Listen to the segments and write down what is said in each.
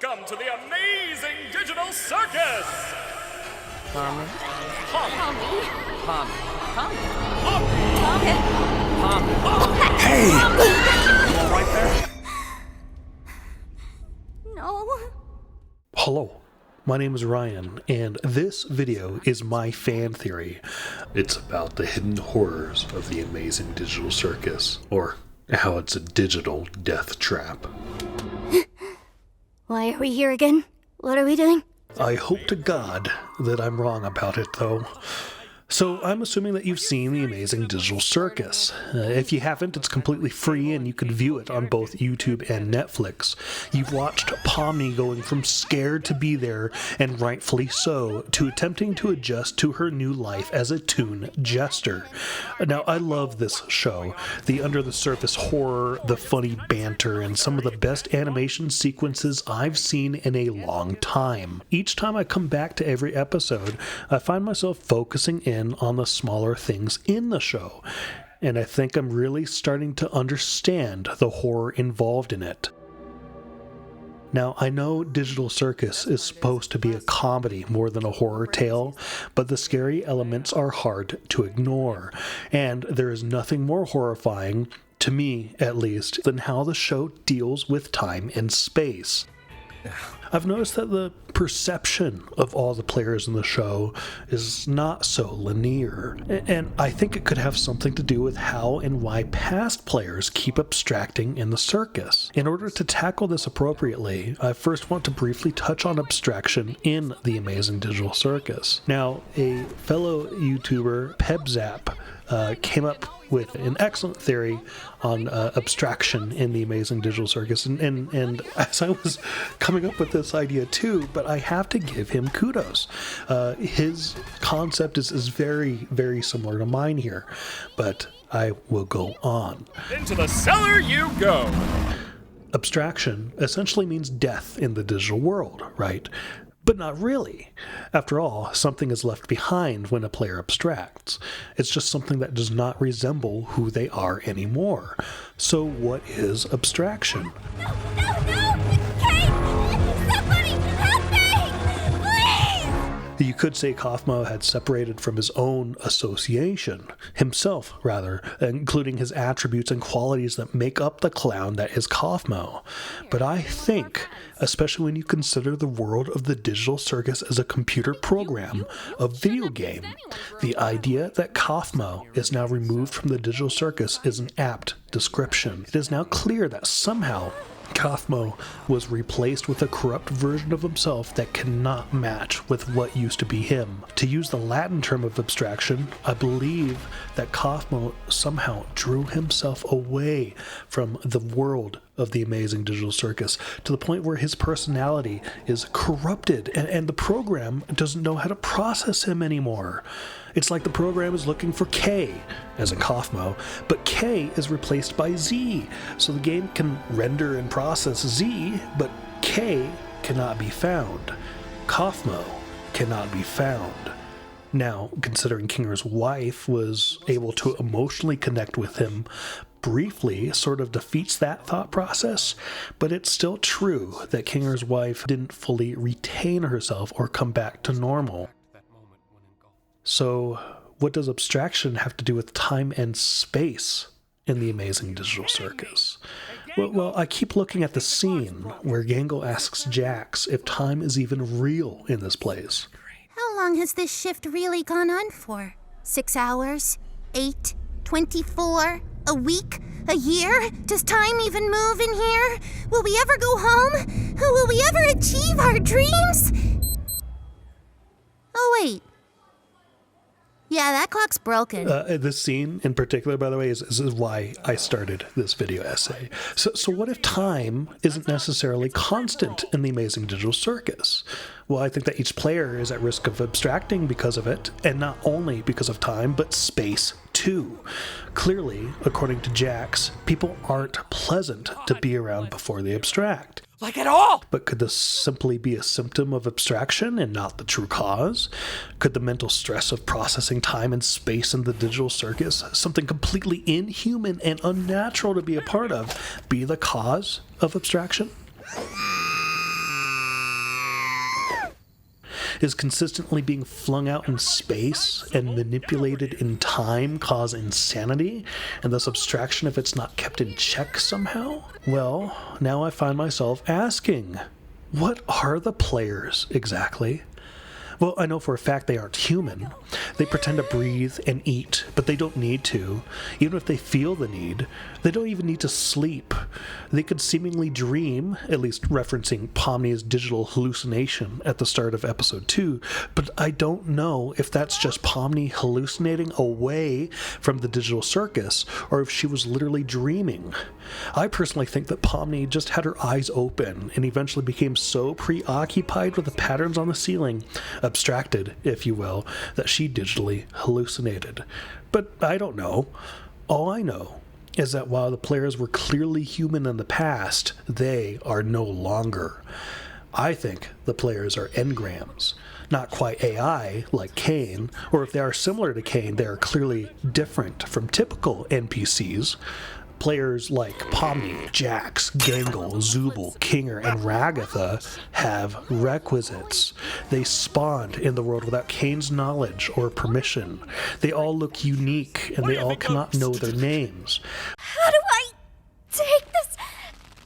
Welcome to the Amazing Digital Circus! Pomni. Pomni. Hey! You all right there? No. Hello, my name is Ryan, and this video is my fan theory. It's about the hidden horrors of the Amazing Digital Circus, or how it's a digital death trap. Why are we here again? What are we doing? I hope to God that I'm wrong about it, though. So I'm assuming that you've seen the Amazing Digital Circus. If you haven't, it's completely free and you can view it on both YouTube and Netflix. You've watched Pomni going from scared to be there, and rightfully so, to attempting to adjust to her new life as a toon jester. Now, I love this show. The under-the-surface horror, the funny banter, and some of the best animation sequences I've seen in a long time. Each time I come back to every episode, I find myself focusing in on the smaller things in the show, and I think I'm really starting to understand the horror involved in it. Now, I know Digital Circus is supposed to be a comedy more than a horror tale, but the scary elements are hard to ignore, and there is nothing more horrifying, to me at least, than how the show deals with time and space. I've noticed that the perception of all the players in the show is not so linear, and I think it could have something to do with how and why past players keep abstracting in the circus. In order to tackle this appropriately, I first want to briefly touch on abstraction in the Amazing Digital Circus. Now, a fellow YouTuber, Pebzap, came up with an excellent theory on abstraction in the Amazing Digital Circus, and as I was coming up with this idea too, but I have to give him kudos. His concept is very, very similar to mine here, but I will go on. Into the cellar you go! Abstraction essentially means death in the digital world, right? But not really. After all, something is left behind when a player abstracts. It's just something that does not resemble who they are anymore. So what is abstraction? No! Caine! Somebody help me! Please! You could say Kaufmo had separated from his own association, himself rather, including his attributes and qualities that make up the clown that is Kaufmo. But I think, especially when you consider the world of the digital circus as a computer program, a video game, the idea that Kaufmo is now removed from the digital circus is an apt description. It is now clear that somehow Kaufmo was replaced with a corrupt version of himself that cannot match with what used to be him. To use the Latin term of abstraction, I believe that Kaufmo somehow drew himself away from the world of the Amazing Digital Circus to the point where his personality is corrupted and the program doesn't know how to process him anymore. It's like the program is looking for K, as in Kaufmo, but K is replaced by Z, so the game can render and process Z, but K cannot be found. Kaufmo cannot be found. Now, considering Kinger's wife was able to emotionally connect with him briefly, sort of defeats that thought process, but it's still true that Kinger's wife didn't fully retain herself or come back to normal. So, what does abstraction have to do with time and space in the Amazing Digital Circus? Well, I keep looking at the scene where Gangle asks Jax if time is even real in this place. How long has this shift really gone on for? 6 hours? 8? 24? A week? A year? Does time even move in here? Will we ever go home? Will we ever achieve our dreams? Oh, wait. Yeah, that clock's broken. This scene in particular, by the way, is why I started this video essay. So what if time isn't necessarily constant in the Amazing Digital Circus? Well, I think that each player is at risk of abstracting because of it, and not only because of time, but space too. Clearly, according to Jax, people aren't pleasant to be around before they abstract. Like at all! But could this simply be a symptom of abstraction and not the true cause? Could the mental stress of processing time and space in the digital circus, something completely inhuman and unnatural to be a part of, be the cause of abstraction? Is consistently being flung out in space and manipulated in time cause insanity, and thus abstraction if it's not kept in check somehow? Well, now I find myself asking, what are the players exactly? Well, I know for a fact they aren't human. They pretend to breathe and eat, but they don't need to. Even if they feel the need, they don't even need to sleep. They could seemingly dream, at least referencing Pomni's digital hallucination at the start of episode 2, but I don't know if that's just Pomni hallucinating away from the digital circus, or if she was literally dreaming. I personally think that Pomni just had her eyes open and eventually became so preoccupied with the patterns on the ceiling, abstracted, if you will, that she digitally hallucinated. But I don't know. All I know is that while the players were clearly human in the past, they are no longer. I think the players are engrams. Not quite AI like Caine, or if they are similar to Caine, they are clearly different from typical NPCs. Players like Pomni, Jax, Gangle, Zooble, Kinger, and Ragatha have requisites. They spawned in the world without Caine's knowledge or permission. They all look unique, and they all cannot know their names. How do I take this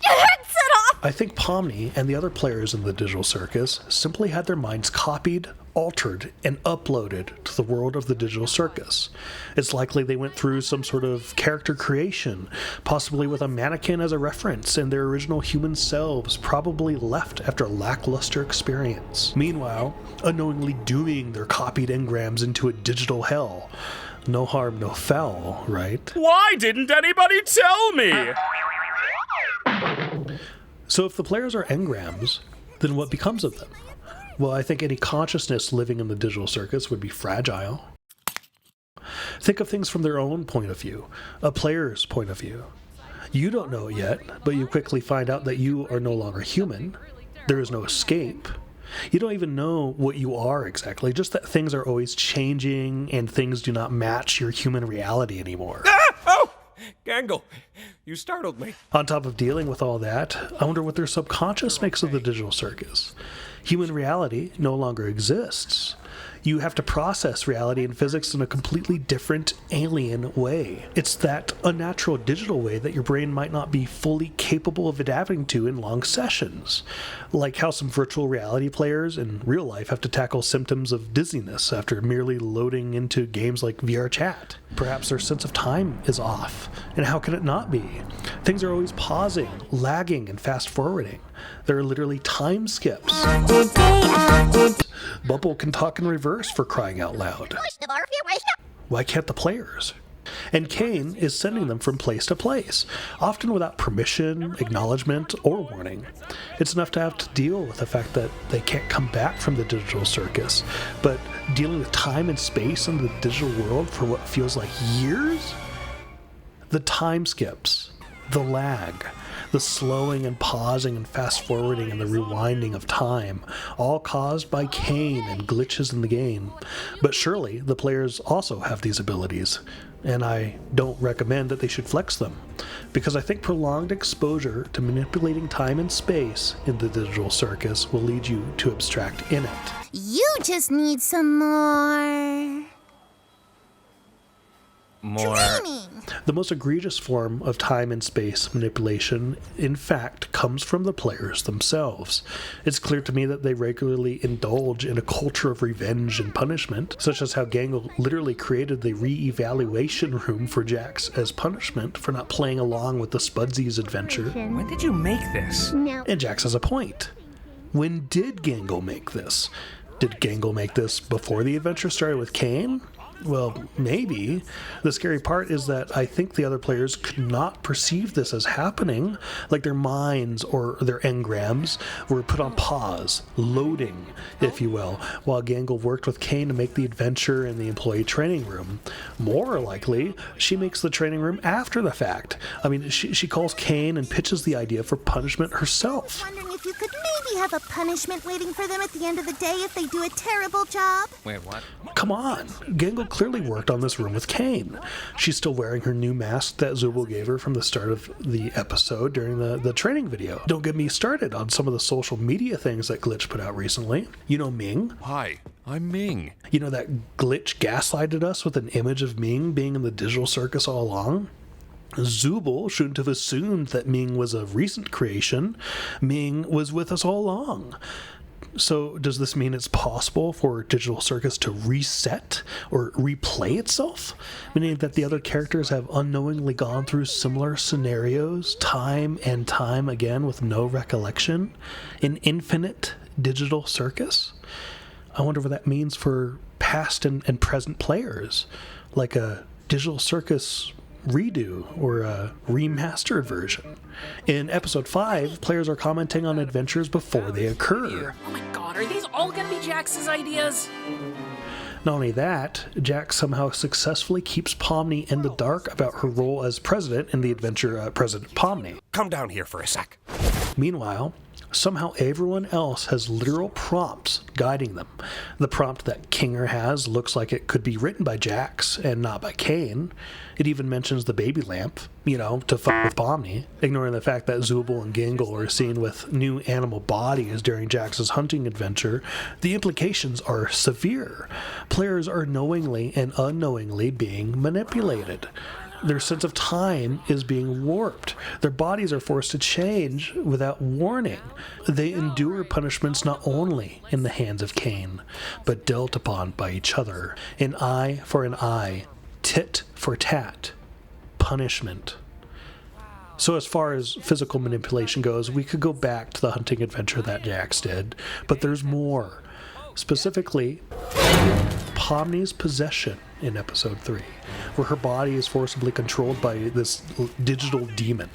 headset off? I think Pomni and the other players in the digital circus simply had their minds copied, altered, and uploaded to the world of the digital circus. It's likely they went through some sort of character creation, possibly with a mannequin as a reference, and their original human selves probably left after a lackluster experience. Meanwhile, unknowingly dooming their copied engrams into a digital hell. No harm, no foul, right? Why didn't anybody tell me? So if the players are engrams, then what becomes of them? Well, I think any consciousness living in the digital circus would be fragile. Think of things from their own point of view, a player's point of view. You don't know it yet, but you quickly find out that you are no longer human. There is no escape. You don't even know what you are exactly, just that things are always changing and things do not match your human reality anymore. Oh! Gangle, you startled me. On top of dealing with all that, I wonder what their subconscious makes of the digital circus. Human reality no longer exists. You have to process reality and physics in a completely different, alien way. It's that unnatural digital way that your brain might not be fully capable of adapting to in long sessions. Like how some virtual reality players in real life have to tackle symptoms of dizziness after merely loading into games like VR chat. Perhaps their sense of time is off. And how can it not be? Things are always pausing, lagging, and fast forwarding. There are literally time skips. Bubble can talk in reverse, for crying out loud. Why can't the players? And Caine is sending them from place to place, often without permission, acknowledgement, or warning. It's enough to have to deal with the fact that they can't come back from the digital circus, but dealing with time and space in the digital world for what feels like years? The time skips, the lag, the slowing and pausing and fast forwarding and the rewinding of time, all caused by Caine and glitches in the game. But surely the players also have these abilities, and I don't recommend that they should flex them, because I think prolonged exposure to manipulating time and space in the digital circus will lead you to abstract in it. You just need some more training. The most egregious form of time and space manipulation, in fact, comes from the players themselves. It's clear to me that they regularly indulge in a culture of revenge and punishment, such as how Gangle literally created the re-evaluation room for Jax as punishment for not playing along with the Spudsies' adventure. When did you make this? No. And Jax has a point. When did Gangle make this? Did Gangle make this before the adventure started with Caine? Well, maybe. The scary part is that I think the other players could not perceive this as happening, like their minds or their engrams were put on pause, loading, if you will, while Gangle worked with Caine to make the adventure in the employee training room. More likely, she makes the training room after the fact. I mean, she calls Caine and pitches the idea for punishment herself. Wondering if you could maybe have a punishment waiting for them at the end of the day if they do a terrible job. Wait, what? Come on. Gangle clearly worked on this room with Caine. She's still wearing her new mask that Zooble gave her from the start of the episode during the training video. Don't get me started on some of the social media things that Glitch put out recently. You know Ming? Hi, I'm Ming. You know that Glitch gaslighted us with an image of Ming being in the digital circus all along? Zooble shouldn't have assumed that Ming was a recent creation. Ming was with us all along. So does this mean it's possible for Digital Circus to reset or replay itself? Meaning that the other characters have unknowingly gone through similar scenarios time and time again with no recollection? An infinite Digital Circus? I wonder what that means for past and present players. Like a Digital Circus redo or a remastered version. In episode 5, players are commenting on adventures before they occur. Oh my god, are these all gonna be Jax's ideas? Not only that, Jax somehow successfully keeps Pomni in the dark about her role as president in the adventure President Pomni. Come down here for a sec. Meanwhile, somehow everyone else has literal prompts guiding them. The prompt that Kinger has looks like it could be written by Jax and not by Caine. It even mentions the baby lamp, to fuck with Pomni, ignoring the fact that Zooble and Gangle are seen with new animal bodies during Jax's hunting adventure. The implications are severe. Players are knowingly and unknowingly being manipulated. Their sense of time is being warped. Their bodies are forced to change without warning. They endure punishments not only in the hands of Caine, but dealt upon by each other. An eye for an eye, tit for tat. Punishment. So as far as physical manipulation goes, we could go back to the hunting adventure that Jax did, but there's more. Specifically, Pomni's possession in episode 3, where her body is forcibly controlled by this digital demon.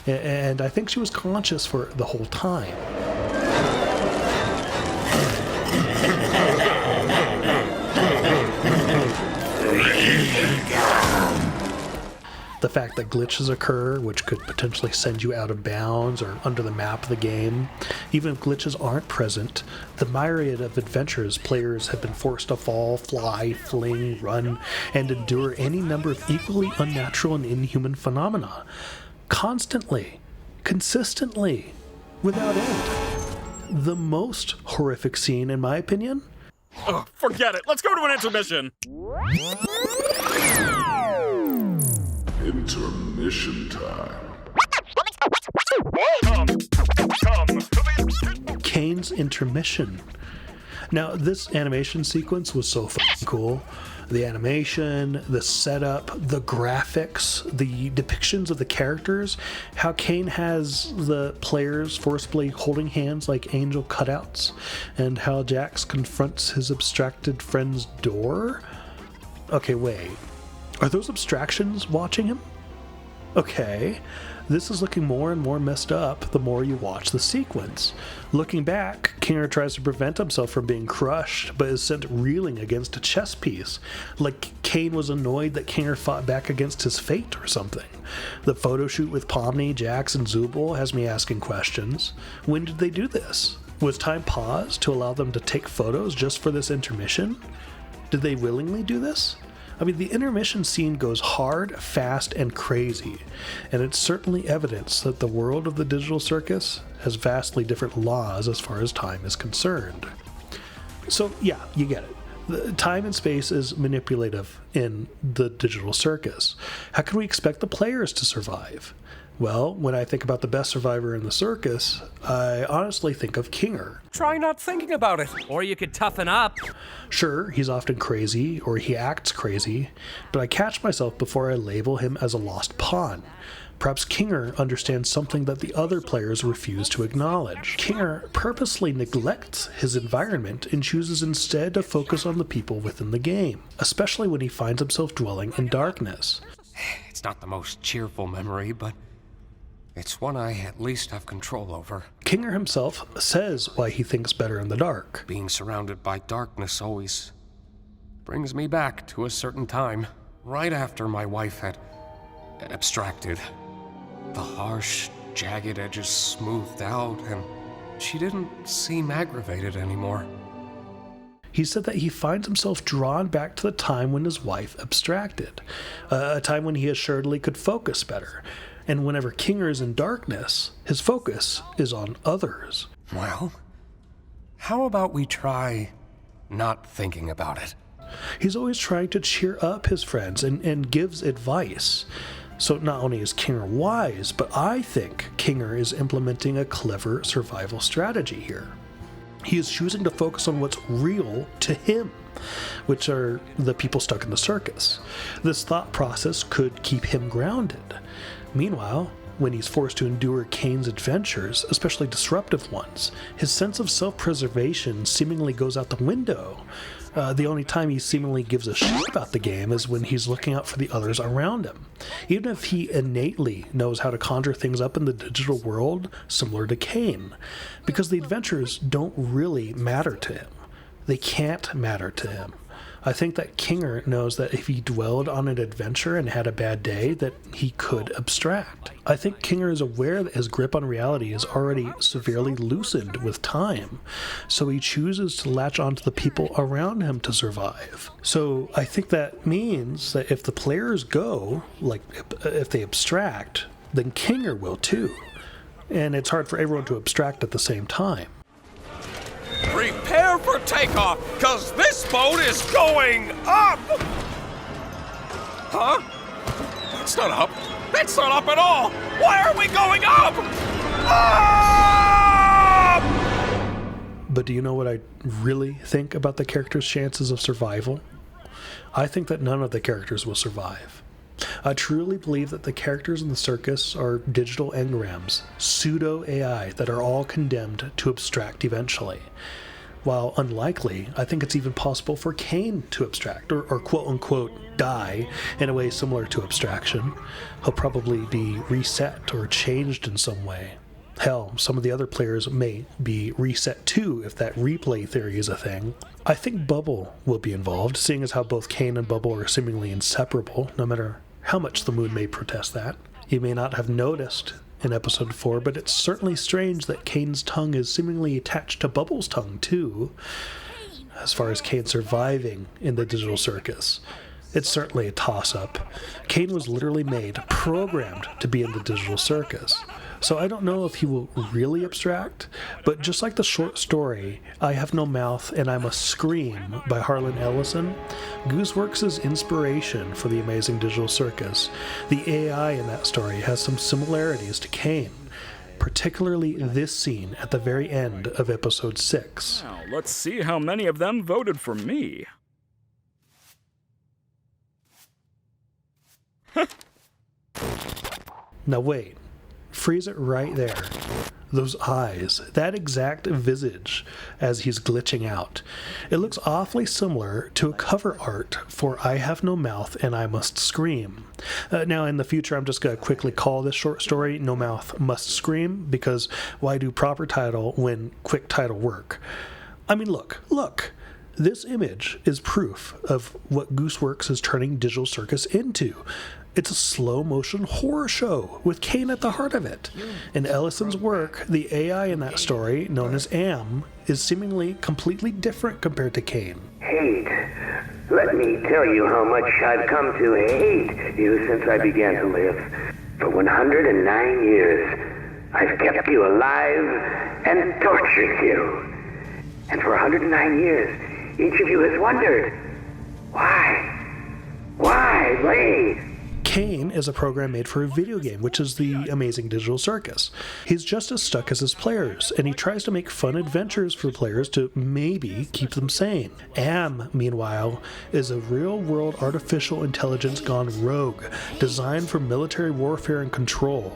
And I think she was conscious for the whole time. The fact that glitches occur, which could potentially send you out of bounds or under the map of the game. Even if glitches aren't present, the myriad of adventures players have been forced to fall, fly, fling, run, and endure any number of equally unnatural and inhuman phenomena. Constantly. Consistently. Without end. The most horrific scene, in my opinion? Ugh, forget it. Let's go to an intermission. Intermission time. Caine's intermission. Now, this animation sequence was so fucking cool. The animation, the setup, the graphics, the depictions of the characters, how Caine has the players forcibly holding hands like angel cutouts, and how Jax confronts his abstracted friend's door. Okay, wait. Are those abstractions watching him? Okay, this is looking more and more messed up the more you watch the sequence. Looking back, Kinger tries to prevent himself from being crushed, but is sent reeling against a chess piece, like Caine was annoyed that Kinger fought back against his fate or something. The photo shoot with Pomni, Jax, and Zooble has me asking questions. When did they do this? Was time paused to allow them to take photos just for this intermission? Did they willingly do this? I mean, the intermission scene goes hard, fast, and crazy, and it's certainly evidence that the world of the digital circus has vastly different laws as far as time is concerned. So, yeah, you get it. The time and space is manipulative in the digital circus. How can we expect the players to survive? Well, when I think about the best survivor in the circus, I honestly think of Kinger. Try not thinking about it. Or you could toughen up. Sure, he's often crazy, or he acts crazy, but I catch myself before I label him as a lost pawn. Perhaps Kinger understands something that the other players refuse to acknowledge. Kinger purposely neglects his environment and chooses instead to focus on the people within the game, especially when he finds himself dwelling in darkness. It's not the most cheerful memory, but it's one I at least have control over. Kinger himself says why he thinks better in the dark. Being surrounded by darkness always brings me back to a certain time, right after my wife had abstracted. The harsh, jagged edges smoothed out, and she didn't seem aggravated anymore. He said that he finds himself drawn back to the time when his wife abstracted, a time when he assuredly could focus better. And whenever Kinger is in darkness, his focus is on others. Well, how about we try not thinking about it? He's always trying to cheer up his friends and gives advice. So not only is Kinger wise, but I think Kinger is implementing a clever survival strategy here. He is choosing to focus on what's real to him, which are the people stuck in the circus. This thought process could keep him grounded. Meanwhile, when he's forced to endure Caine's adventures, especially disruptive ones, his sense of self-preservation seemingly goes out the window. The only time he seemingly gives a shit about the game is when he's looking out for the others around him. Even if he innately knows how to conjure things up in the digital world, similar to Caine, because the adventures don't really matter to him. They can't matter to him. I think that Kinger knows that if he dwelled on an adventure and had a bad day, that he could abstract. I think Kinger is aware that his grip on reality is already severely loosened with time, so he chooses to latch onto the people around him to survive. So I think that means that if the players go, like if they abstract, then Kinger will too. And it's hard for everyone to abstract at the same time. Prepare for takeoff, cause this boat is going up! Huh? That's not up. That's not up at all! Why are we going up? Up! But do you know what I really think about the characters' chances of survival? I think that none of the characters will survive. I truly believe that the characters in the circus are digital engrams, pseudo-AI that are all condemned to abstract eventually. While unlikely, I think it's even possible for Caine to abstract, or quote-unquote die, in a way similar to abstraction. He'll probably be reset or changed in some way. Hell, some of the other players may be reset too, if that replay theory is a thing. I think Bubble will be involved, seeing as how both Caine and Bubble are seemingly inseparable, no matter how much the moon may protest that. You may not have noticed in episode 4, but it's certainly strange that Caine's tongue is seemingly attached to Bubble's tongue too, as far as Caine surviving in the digital circus. It's certainly a toss-up. Caine was literally programmed to be in the digital circus. So I don't know if he will really abstract, but just like the short story, I Have No Mouth and I Must Scream by Harlan Ellison, Gooseworks' inspiration for the Amazing Digital Circus, the AI in that story has some similarities to Caine, particularly this scene at the very end of episode 6. Now, let's see how many of them voted for me. Now wait. Freeze it right there. Those eyes, that exact visage as he's glitching out. It looks awfully similar to a cover art for I Have No Mouth and I Must Scream. Now in the future I'm just going to quickly call this short story No Mouth Must Scream, because why do proper title when quick title work? I mean look. This image is proof of what Gooseworks is turning Digital Circus into. It's a slow-motion horror show with Caine at the heart of it. In Ellison's work, the AI in that story, known as Am, is seemingly completely different compared to Caine. Hate. Let me tell you how much I've come to hate you since I began to live. For 109 years, I've kept you alive and tortured you. And for 109 years, each of you has wondered, why? Why, Ray? Caine is a program made for a video game, which is the Amazing Digital Circus. He's just as stuck as his players, and he tries to make fun adventures for players to maybe keep them sane. Am, meanwhile, is a real-world artificial intelligence gone rogue, designed for military warfare and control.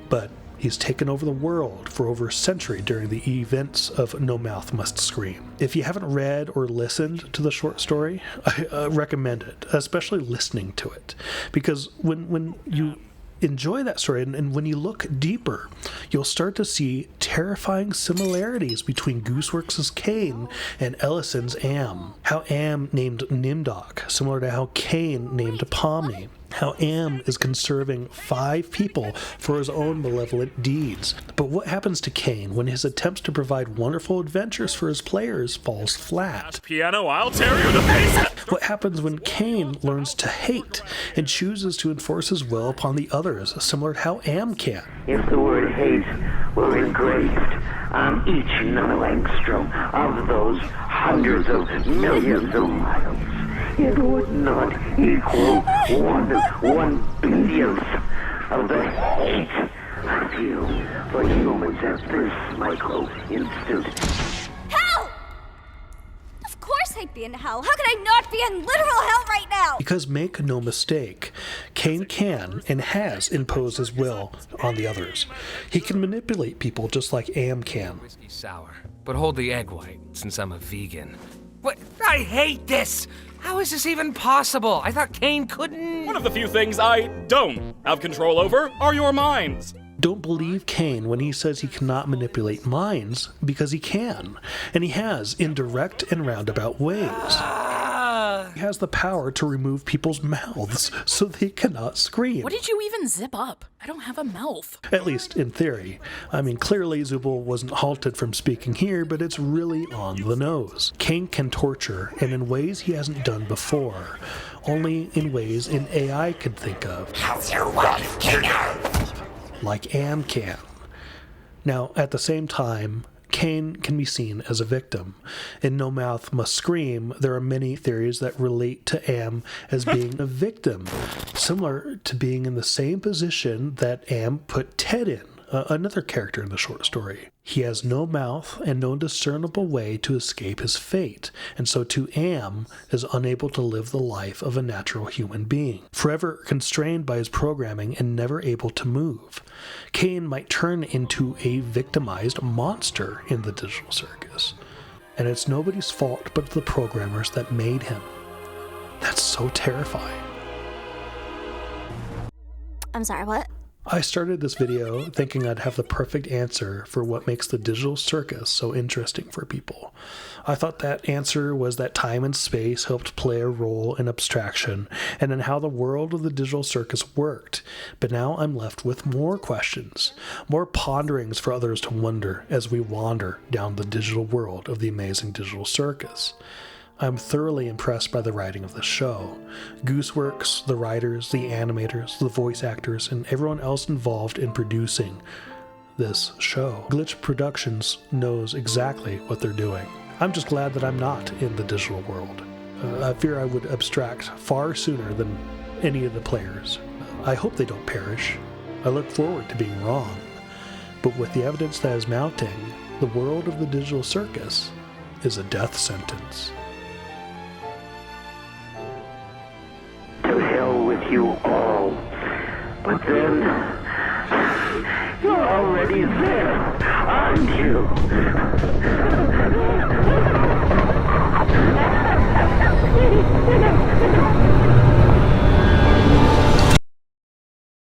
But he's taken over the world for over a century during the events of No Mouth Must Scream. If you haven't read or listened to the short story, I recommend it, especially listening to it. Because when you enjoy that story and when you look deeper, you'll start to see terrifying similarities between Gooseworks' Caine and Ellison's Am. How Am named Nimdok, similar to how Caine named Pomni. how Am is conserving 5 people for his own malevolent deeds. But what happens to Caine when his attempts to provide wonderful adventures for his players falls flat? Piano, I'll tear you to pieces! What happens when Caine learns to hate and chooses to enforce his will upon the others, similar to how Am can? If the word hate were engraved on each nanolangstrom of those hundreds of millions of miles, it would not equal one billionth of the hate I feel for humans at this micro instant. Hell! Of course I'd be in hell. How could I not be in literal hell right now? Because make no mistake, Caine can and has imposed his will on the others. He can manipulate people just like Am can. Whiskey sour, but hold the egg white, since I'm a vegan. What? I hate this! How is this even possible? I thought Caine couldn't... One of the few things I don't have control over are your minds. Don't believe Caine when he says he cannot manipulate minds, because he can, and he has in direct and roundabout ways. He has the power to remove people's mouths so they cannot scream. What did you even zip up? I don't have a mouth. At least in theory. I mean, clearly Zooble wasn't halted from speaking here, but it's really on the nose. Caine can torture, and in ways he hasn't done before. Only in ways an AI could think of. How's your wife, King? Like Am can. Now, at the same time, Caine can be seen as a victim. In No Mouth Must Scream, there are many theories that relate to Am as being a victim, similar to being in the same position that Am put Ted in, another character in the short story. He has no mouth and no discernible way to escape his fate, and so too Am is unable to live the life of a natural human being, forever constrained by his programming and never able to move. Caine might turn into a victimized monster in the digital circus, and it's nobody's fault but the programmers that made him. That's so terrifying. I'm sorry, what? I started this video thinking I'd have the perfect answer for what makes the digital circus so interesting for people. I thought that answer was that time and space helped play a role in abstraction and in how the world of the digital circus worked. But now I'm left with more questions, more ponderings for others to wonder as we wander down the digital world of the Amazing Digital Circus. I'm thoroughly impressed by the writing of the show. Gooseworks, the writers, the animators, the voice actors, and everyone else involved in producing this show. Glitch Productions knows exactly what they're doing. I'm just glad that I'm not in the digital world. I fear I would abstract far sooner than any of the players. I hope they don't perish. I look forward to being wrong. But with the evidence that is mounting, the world of the digital circus is a death sentence. To hell with you all. But then, you're already there, aren't you?